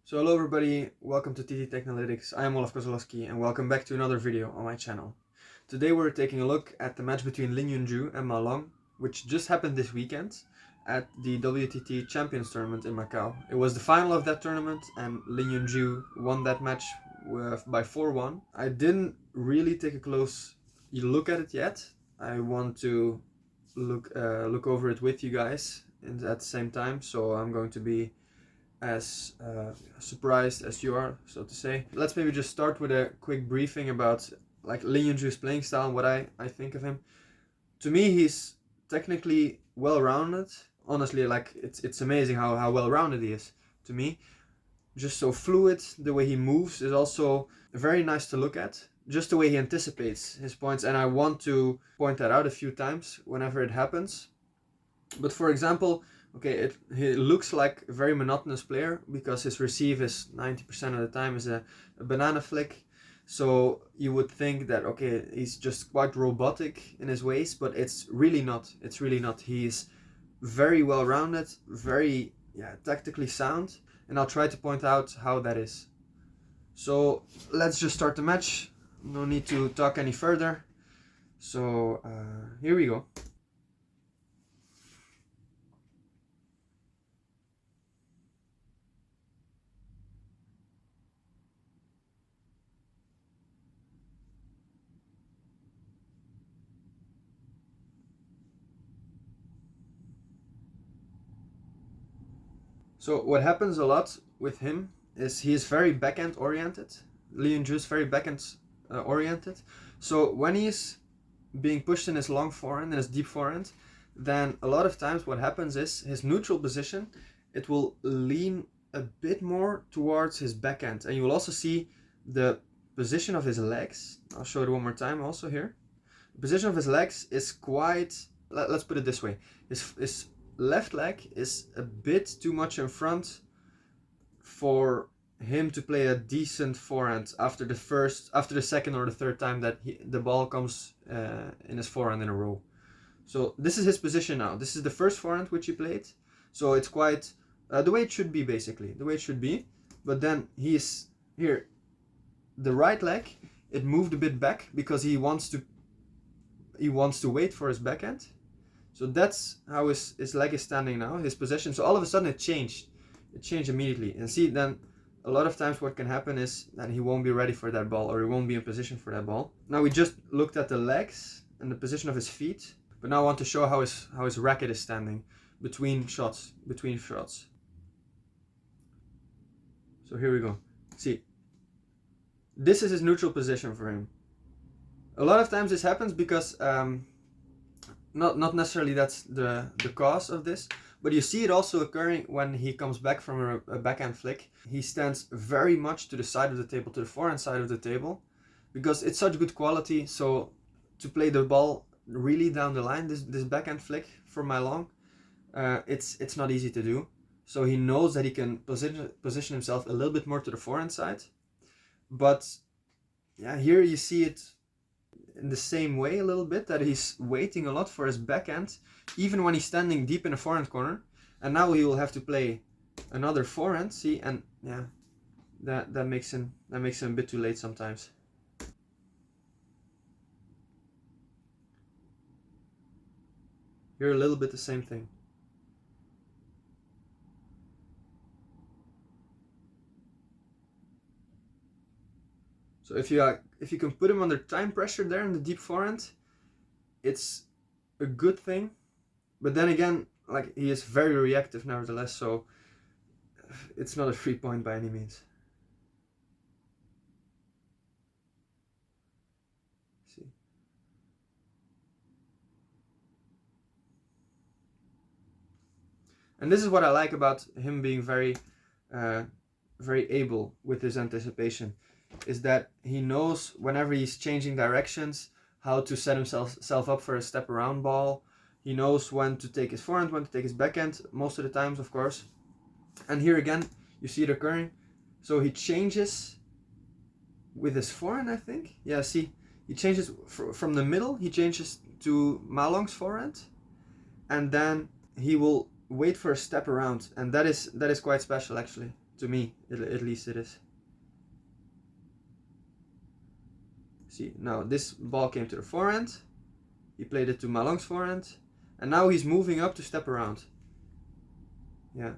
So hello everybody, welcome to TT Technalytics. I am Olaf Kozlowski and welcome back to another video on my channel. Today we're taking a look at the match between Lin Yun-Ju and Ma Long, which just happened this weekend at the WTT Champions tournament in Macau. It was the final of that tournament and Lin Yun-Ju won that match by 4-1. I didn't really take a close look at it yet. I want to look over it with you guys at the same time, so I'm going to be as surprised as you are, so to say. Let's maybe just start with a quick briefing about like Lin Yun-Ju's playing style and what I think of him. To me, he's technically well-rounded. Honestly, like it's amazing how well-rounded he is. To me, just so fluid. The way he moves is also very nice to look at. Just the way he anticipates his points, and I want to point that out a few times whenever it happens. But for example, okay, he looks like a very monotonous player because his receive is 90% of the time is a banana flick. So you would think that, okay, he's just quite robotic in his ways, but it's really not. It's really not. He's very well-rounded, very tactically sound, and I'll try to point out how that is. So let's just start the match. No need to talk any further. So here we go. So what happens a lot with him is he is very backhand oriented. Lin Yun-Ju is very backhand oriented. So when he's being pushed in his long forehand and his deep forehand, then a lot of times what happens is his neutral position, it will lean a bit more towards his backhand. And you will also see the position of his legs. I'll show it one more time also here. The position of his legs is quite, let's put it this way. His left leg is a bit too much in front for him to play a decent forehand after the second or the third time that the ball comes in his forehand in a row. So this is his position now. This is the first forehand which he played. So it's quite the way it should be, basically. The way it should be. But then he's here. The right leg, it moved a bit back because he wants to wait for his backhand. So that's how his leg is standing now, his position. So all of a sudden it changed. It changed immediately. And see, then a lot of times what can happen is that he won't be ready for that ball, or he won't be in position for that ball. Now we just looked at the legs and the position of his feet. But now I want to show how his racket is standing between shots. So here we go. See, this is his neutral position for him. A lot of times this happens because not necessarily that's the cause of this, but you see it also occurring when he comes back from a backhand flick. He stands very much to the side of the table, to the forehand side of the table, because it's such good quality. So to play the ball really down the line, this backhand flick from Ma Long, it's not easy to do. So he knows that he can position himself a little bit more to the forehand side. But yeah, here you see it in the same way a little bit, that he's waiting a lot for his backhand, even when he's standing deep in the forehand corner. And now he will have to play another forehand, see, and yeah, that makes him a bit too late sometimes. Here a little bit the same thing. So if you can put him under time pressure there in the deep forehand, it's a good thing. But then again, like, he is very reactive nevertheless, so it's not a free point by any means. See. And this is what I like about him being very able with his anticipation, is that he knows whenever he's changing directions how to set himself up for a step around ball. He knows when to take his forehand, when to take his backhand, most of the times, of course. And here again, you see it occurring. So he changes with his forehand, I think. Yeah, see, he changes from the middle, he changes to Ma Long's forehand, and then he will wait for a step around, and that is quite special actually. To me, at least it is. See, now this ball came to the forehand. He played it to Ma Long's forehand. And now he's moving up to step around. Yeah,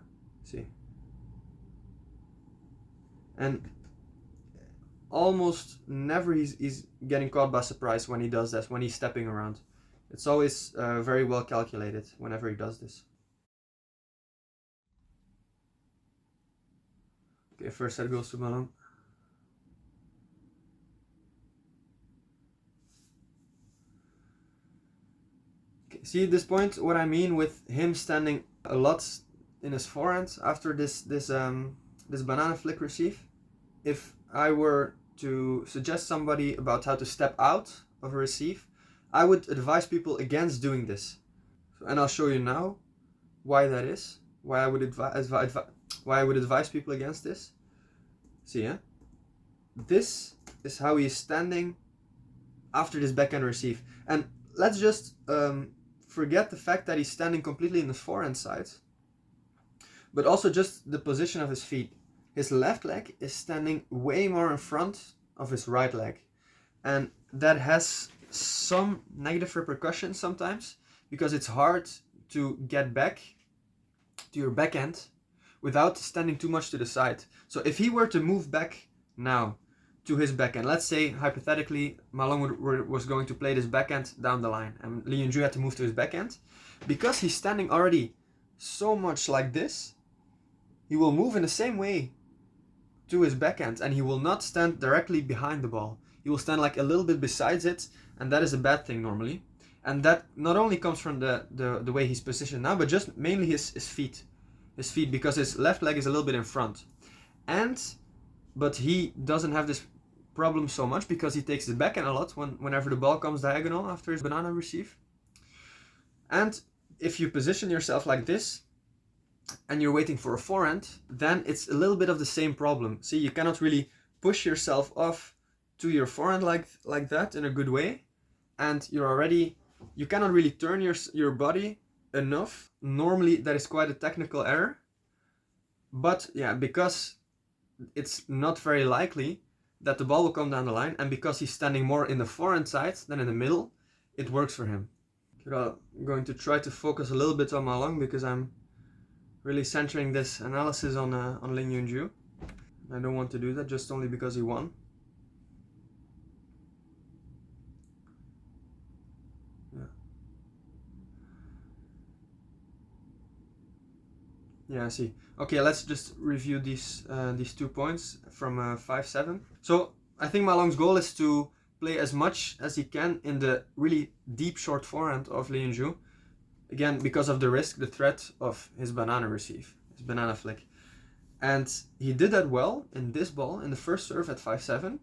see. And almost never he's getting caught by surprise when he does this, when he's stepping around. It's always very well calculated whenever he does this. Okay, first set goes to Ma Long. Okay, see at this point what I mean with him standing a lot in his forehand after this banana flick receive. If I were to suggest somebody about how to step out of a receive, I would advise people against doing this. And I'll show you now why that is. Why I would advise people against this. See, yeah? This is how he is standing after this backhand receive. And let's just forget the fact that he's standing completely in the forehand side, but also just the position of his feet. His left leg is standing way more in front of his right leg. And that has some negative repercussions sometimes, because it's hard to get back to your backhand without standing too much to the side. So if he were to move back now to his backhand, let's say hypothetically Ma Long was going to play this backhand down the line and Lin Yun-Ju had to move to his backhand, because he's standing already so much like this, he will move in the same way to his backhand and he will not stand directly behind the ball. He will stand like a little bit besides it, and that is a bad thing normally. And that not only comes from the way he's positioned now, but just mainly his feet. His feet, because his left leg is a little bit in front. But he doesn't have this problem so much because he takes his backhand a lot whenever the ball comes diagonal after his banana receive. And if you position yourself like this, and you're waiting for a forehand, then it's a little bit of the same problem. See, you cannot really push yourself off to your forehand like that in a good way, and you cannot really turn your body enough. Normally that is quite a technical error, but yeah, because it's not very likely that the ball will come down the line, and because he's standing more in the forehand side than in the middle, it works for him. I'm going to try to focus a little bit on Ma Long because I'm really centering this analysis on Lin Yun-Ju. I don't want to do that just only because he won. Yeah, I see. Okay, let's just review these 2 points from 5-7. So I think Ma Long's goal is to play as much as he can in the really deep short forehand of Lin Yun-Ju. Again, because of the risk, the threat of his banana receive, his banana flick. And he did that well in this ball, in the first serve at 5-7.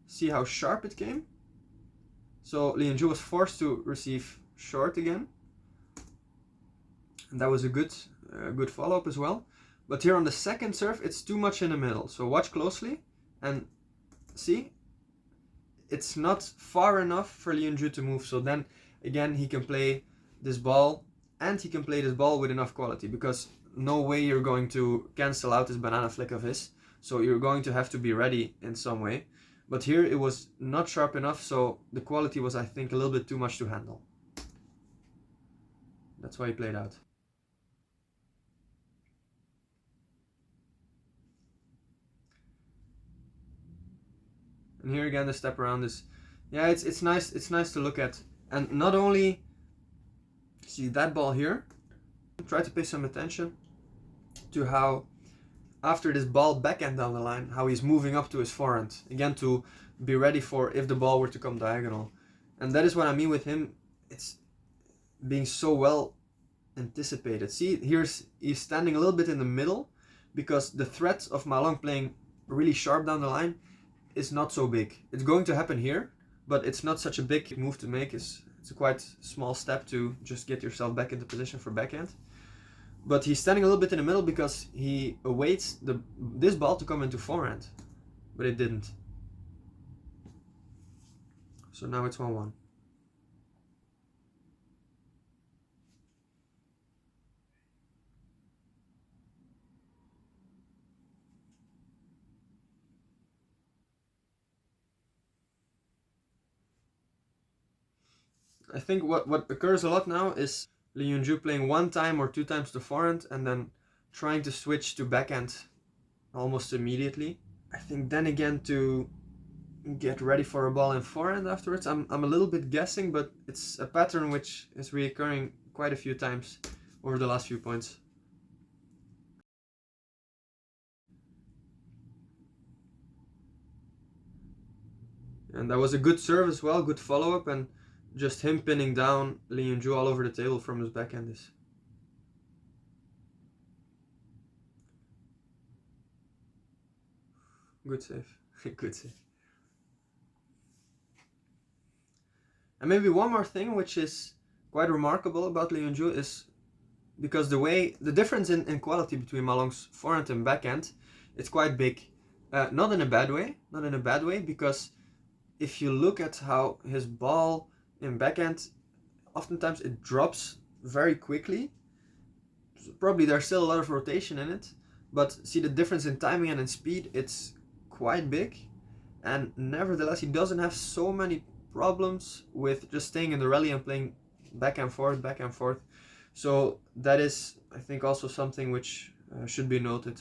See how sharp it came? So Lin Yun-Ju was forced to receive short again. And that was a good follow-up as well. But here on the second serve, it's too much in the middle. So watch closely and see, it's not far enough for Lin Yun-Ju to move. So then again, he can play this ball, and he can play this ball with enough quality, because no way you're going to cancel out this banana flick of his. So you're going to have to be ready in some way. But here it was not sharp enough, so the quality was, I think, a little bit too much to handle. That's why he played out. And here again, the step around is, yeah, it's nice. It's nice to look at. And not only see that ball here, try to pay some attention to how after this ball backhand down the line, how he's moving up to his forehand again to be ready for if the ball were to come diagonal. And that is what I mean with him. It's being so well anticipated. See, he's standing a little bit in the middle because the threat of Ma Long playing really sharp down the line is not so big. It's going to happen here, but it's not such a big move to make. It's a quite small step to just get yourself back into position for backhand. But he's standing a little bit in the middle because he awaits this ball to come into forehand, but it didn't. So now it's 1-1. I think what occurs a lot now is Lin Yun-Ju playing 1 time or 2 times to forehand and then trying to switch to backhand almost immediately. I think then again to get ready for a ball in forehand afterwards. I'm a little bit guessing, but it's a pattern which is reoccurring quite a few times over the last few points. And that was a good serve as well, good follow-up, and just him pinning down Lin Yun-Ju all over the table from his backhand is good save. Good save. And maybe one more thing which is quite remarkable about Lin Yun-Ju is because the difference in quality between Ma Long's forehand and backhand, it's quite big. Not in a bad way, because if you look at how his ball in backhand, oftentimes it drops very quickly. Probably there's still a lot of rotation in it, but see the difference in timing and in speed, it's quite big. And nevertheless, he doesn't have so many problems with just staying in the rally and playing back and forth. So that is, I think, also something which should be noted.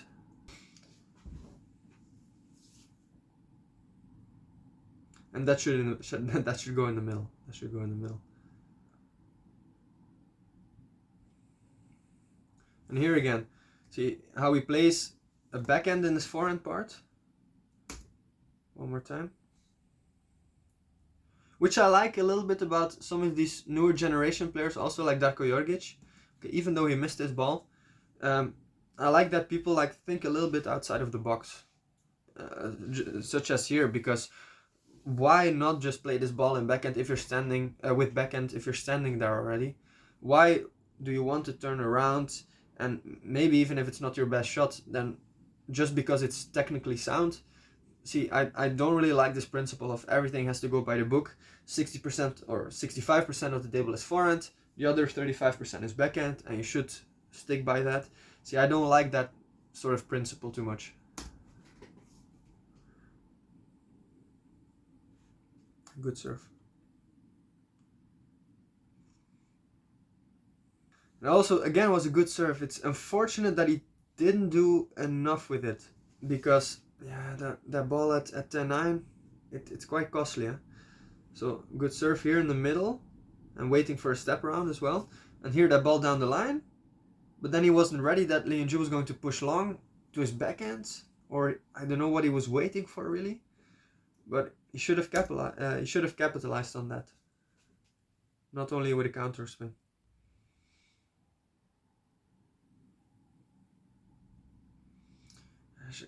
And that should go in the middle. That should go in the middle. And here again, see how he plays a backhand in his forehand part. One more time. Which I like a little bit about some of these newer generation players, also like Darko Jorgic. Okay, even though he missed his ball, I like that people like think a little bit outside of the box, such as here, because why not just play this ball in backhand if you're standing with backhand if you're standing there already? Why do you want to turn around and maybe even if it's not your best shot, then just because it's technically sound? See, I don't really like this principle of everything has to go by the book. 60% or 65% of the table is forehand, the other 35% is backhand, and you should stick by that. See, I don't like that sort of principle too much. Good serve. And also, again, was a good serve. It's unfortunate that he didn't do enough with it, because yeah, that ball at 10-9, it's quite costly. So good serve here in the middle and waiting for a step around as well. And here that ball down the line, but then he wasn't ready that Lin Yun-Ju was going to push long to his backhand, or I don't know what he was waiting for really, but he should have capitalized on that, not only with a counter spin.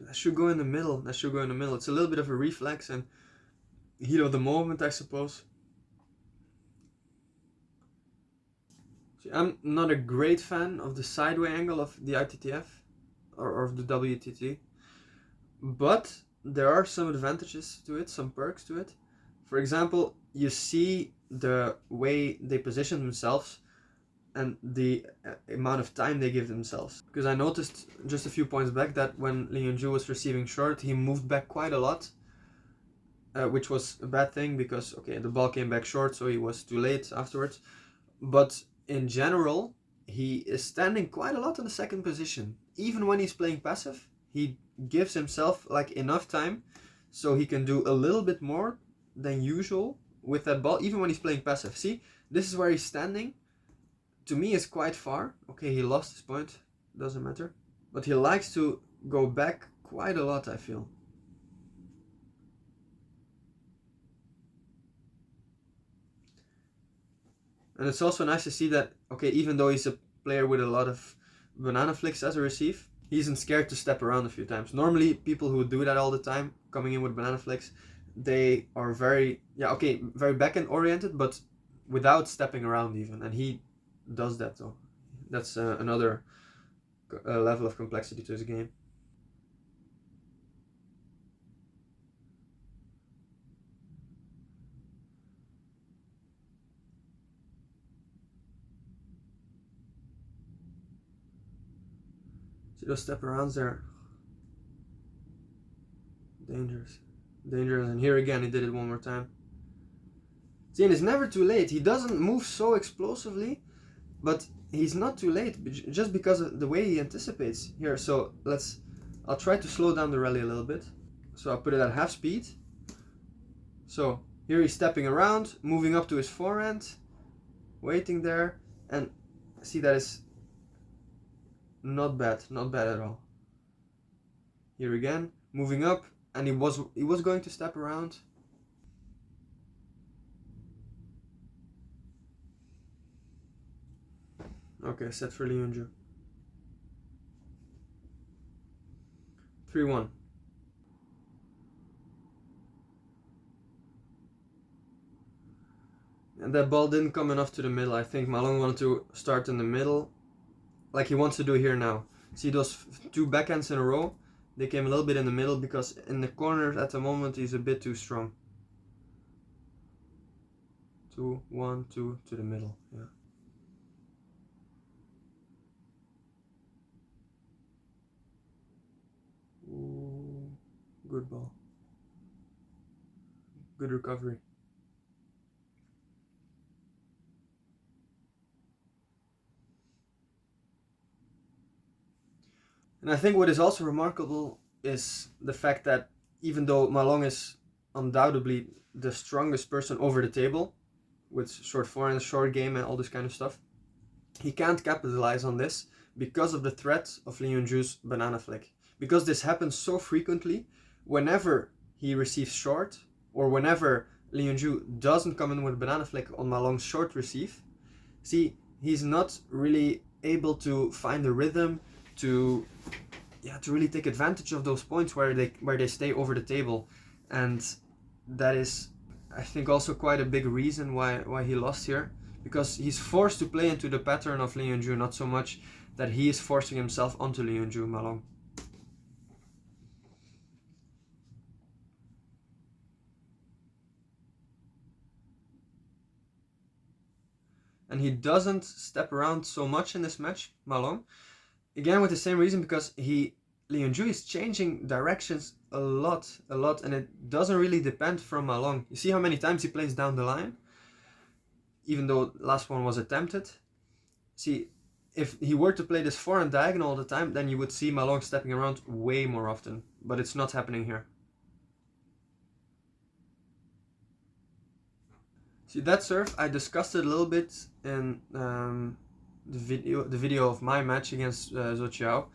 That should go in the middle. It's a little bit of a reflex and heat of the moment, I suppose. See, I'm not a great fan of the sideway angle of the ITTF or of the WTT, but there are some advantages to it, some perks to it. For example, you see the way they position themselves and the amount of time they give themselves. Because I noticed just a few points back that when Lin Yun-Ju was receiving short, he moved back quite a lot, which was a bad thing because, okay, the ball came back short, so he was too late afterwards. But in general, he is standing quite a lot in the second position. Even when he's playing passive, he gives himself like enough time so he can do a little bit more than usual with that ball, even when he's playing passive. See, this is where he's standing. To me, is quite far. Okay, he lost his point, doesn't matter. But he likes to go back quite a lot, I feel. And it's also nice to see that, okay, even though he's a player with a lot of banana flicks as a receive, he isn't scared to step around a few times. Normally, people who do that all the time, coming in with banana flicks, they are very backhand oriented, but without stepping around even. And he does that though. That's another level of complexity to his game. See those step arounds there? Dangerous. And here again he did it one more time. See, and it's never too late. He doesn't move so explosively, but he's not too late just because of the way he anticipates here. So I'll try to slow down the rally a little bit. So I'll put it at half speed. So here he's stepping around, moving up to his forehand, waiting there, and see, that is not bad at all. Here again, moving up, and he was going to step around. Okay, set for Lin Yun-Ju. 3-1. And that ball didn't come enough to the middle. I think Ma Long wanted to start in the middle, like he wants to do here now. See those two backhands in a row? They came a little bit in the middle because in the corners at the moment he's a bit too strong. 2, 1, 2 to the middle. Yeah. Ooh, good ball. Good recovery. And I think what is also remarkable is the fact that even though Ma Long is undoubtedly the strongest person over the table, with short forehand, short game and all this kind of stuff, he can't capitalize on this because of the threat of Lin Yun-Ju's banana flick. Because this happens so frequently, whenever he receives short, or whenever Lin Yun-Ju doesn't come in with banana flick on Ma Long's short receive, see, he's not really able to find the rhythm to really take advantage of those points where they stay over the table. And that is, I think, also quite a big reason why he lost here, because he's forced to play into the pattern of Lin Yun-Ju, not so much that he is forcing himself onto Lin Yun-Ju, Ma Long. And he doesn't step around so much in this match, Ma Long. Again, with the same reason, because Lin Yun-Ju is changing directions a lot, and it doesn't really depend from Ma Long. You see how many times he plays down the line, even though the last one was attempted. See, if he were to play this forehand diagonal all the time, then you would see Ma Long stepping around way more often, but it's not happening here. See, that serve, I discussed it a little bit in the video of my match against Zhou Qiao,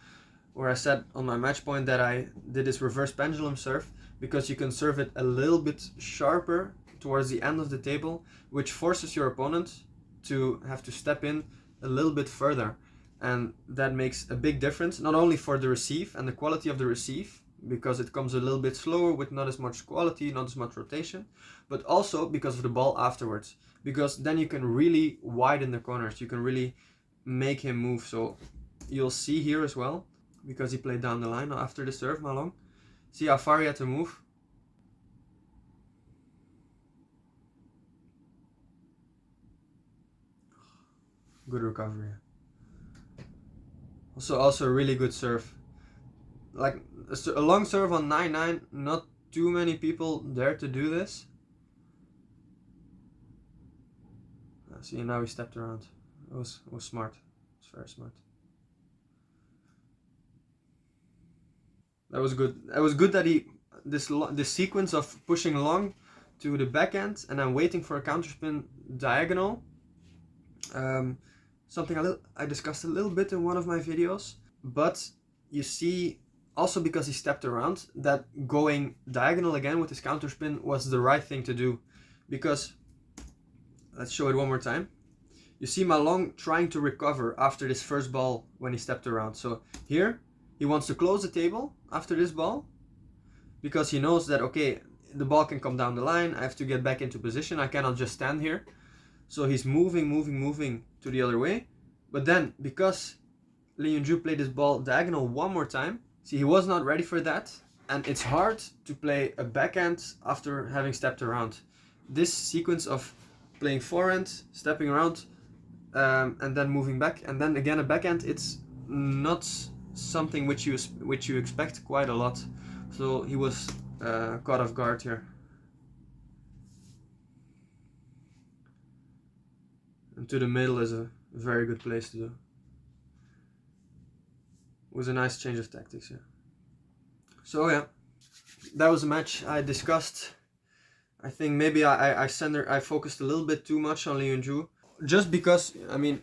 where I said on my match point that I did this reverse pendulum serve because you can serve it a little bit sharper towards the end of the table, which forces your opponent to have to step in a little bit further. And that makes a big difference, not only for the receive and the quality of the receive, because it comes a little bit slower with not as much quality, not as much rotation, but also because of the ball afterwards, because then you can really widen the corners, you can really make him move. So you'll see here as well, because he played down the line after the serve, Ma Long. See how far he had to move? Good recovery. Also a really good serve. Like a long serve on 9-9, not too many people dare to do this. See, now he stepped around. It was smart. It was very smart. That was good. It was good that he this sequence of pushing long to the backhand and then waiting for a counterspin diagonal. Something I discussed a little bit in one of my videos, but you see, also because he stepped around, that going diagonal again with his counterspin was the right thing to do, because let's show it one more time. You see Ma Long trying to recover after this first ball when he stepped around. So here he wants to close the table after this ball, because he knows that, okay, the ball can come down the line, I have to get back into position, I cannot just stand here. So he's moving to the other way. But then, because Lin Yun-Ju played this ball diagonal one more time, see, he was not ready for that, and it's hard to play a backhand after having stepped around. This sequence of playing forehand, stepping around, and then moving back, and then again a backhand, it's not something which you expect quite a lot. So he was caught off guard here. And to the middle is a very good place to do. It was a nice change of tactics, yeah. So yeah, that was a match I discussed. I think maybe I focused a little bit too much on Lin Yun-Ju, just because I mean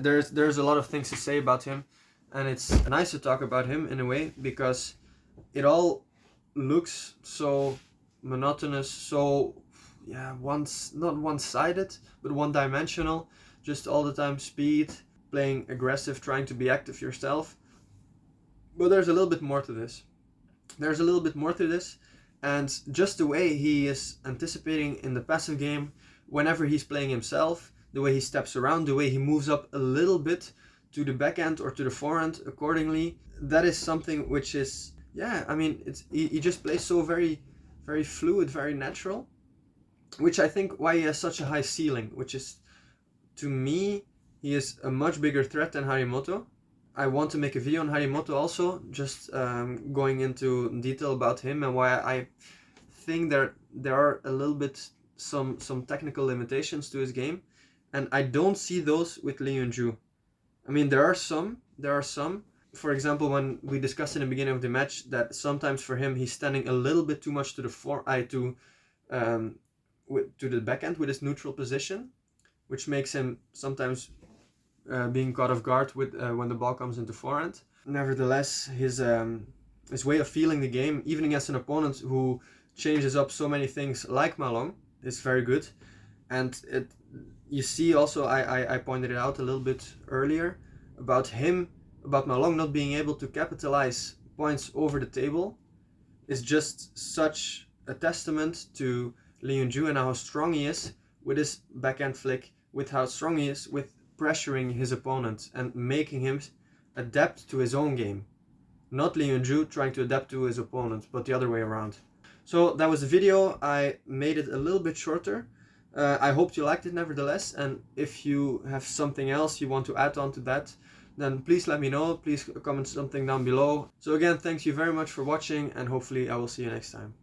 there's a lot of things to say about him, and it's nice to talk about him in a way because it all looks so monotonous, so yeah, not one-sided but one-dimensional, just all the time speed, playing aggressive, trying to be active yourself. But there's a little bit more to this. And just the way he is anticipating in the passive game, whenever he's playing himself, the way he steps around, the way he moves up a little bit to the backhand or to the forehand accordingly, that is something which is, yeah, I mean, he just plays so very, very fluid, very natural, which I think why he has such a high ceiling, which is, to me, he is a much bigger threat than Harimoto. I want to make a video on Harimoto also, just going into detail about him and why I think there are a little bit some technical limitations to his game, and I don't see those with Lin Yun-Ju. I mean, there are some. For example, when we discussed in the beginning of the match that sometimes for him he's standing a little bit too much to the to the backhand with his neutral position, which makes him sometimes being caught off guard with when the ball comes into forehand. Nevertheless, his way of feeling the game, even against an opponent who changes up so many things like Ma Long, is very good. And you see also, I pointed it out a little bit earlier, about Ma Long not being able to capitalize points over the table is just such a testament to Lin Yun-Ju and how strong he is with his backhand flick, with how strong he is with pressuring his opponent and making him adapt to his own game. Not Lin Yun-Ju trying to adapt to his opponent, but the other way around. So that was the video. I made it a little bit shorter. I hope you liked it nevertheless, and if you have something else you want to add on to that, then please let me know. Please comment something down below. So again, thank you very much for watching, and hopefully I will see you next time.